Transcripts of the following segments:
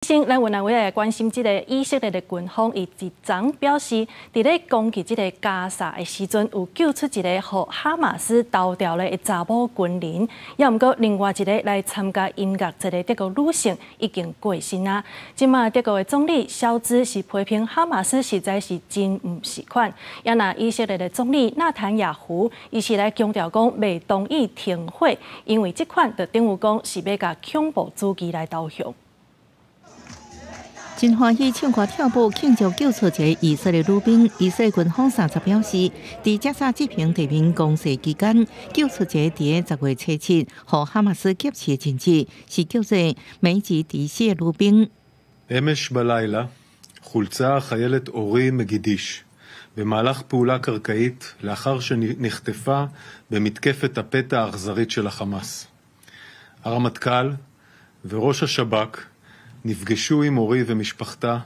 先来问来关心这个以色列的军方，伊一昨表示，伫咧攻击这个加沙的时阵，有救出一个和哈马斯投掉的查某军人，也毋过另外一个来参加音乐节的德国女性已经过身啊。即马德国的总理肖兹是批评哈马斯实在是真唔是款，也拿以色列的总理纳坦雅胡，伊是来强调讲未同意停火，因为这款就等于讲是要甲恐怖主义来投降。 真欢喜唱歌跳舞庆祝救出一个以色列女兵。以色列军方30表示，在加沙这片地面攻势期间，救出一个在10月7日和哈马斯劫持的人质，是叫做美籍迪西的女兵。אמש בלילה חולצה החיילת אורי מגידיש במהלך פעולה קרקעית לאחר שנחטפה במתקפת הפתע האכזרית של החמאס. הרמטכ"ל וראש השב"כ נפגשו עם אורי ומשפחתה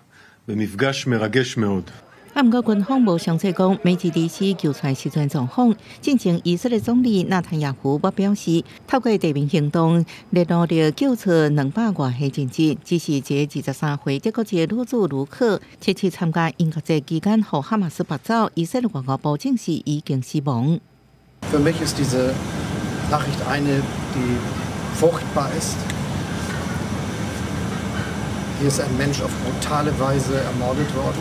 במפגש מרגש מאוד. 不过，军方无详细讲美籍迪西救出时阵状况。进前，以色列总理纳坦雅胡表示，透过地面行动，来努力救出200多人质。只是一个23岁德国籍女子卢克，这次参加音乐节期间，和哈马斯拔走。以色列外交部证实已经死亡。Für mich ist diese Nachricht eine, die furchtbar ist. Hier ist ein Mensch auf brutale Weise ermordet worden.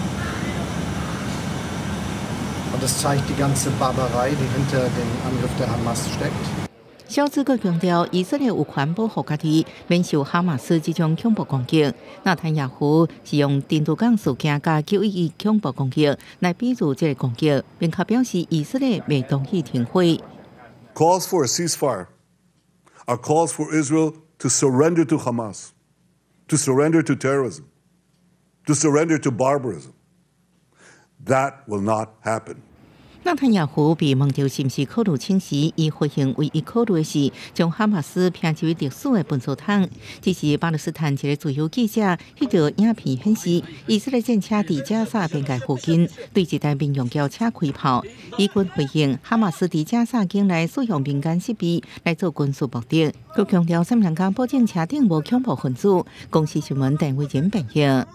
Und das zeigt die ganze Barbarei, die hinter dem Angriff der Hamas steckt. 肖兹阁强调，以色列有权保护家己，免受哈马斯这种恐怖攻击。纳坦雅胡是用珍珠港事件加911恐怖攻击来比喻这个攻击，并且表示以色列未同意停火。Calls for a ceasefire are calls for Israel to surrender to Hamas, to surrender to terrorism, to surrender to barbarism. That will not happen. 纳坦雅胡被问到是不是考虑请辞，伊回应唯一考虑的是将哈马斯评为历史的分数桶。这是巴勒斯坦一个自由记者翕到影片显示，以色列战车在加沙边界附近对一台民用轿车开炮。以军回应，哈马斯在加沙境内使用民间设备来做军事目的。佮强调3人间保证车顶无恐怖分子。公司新闻单位人评论。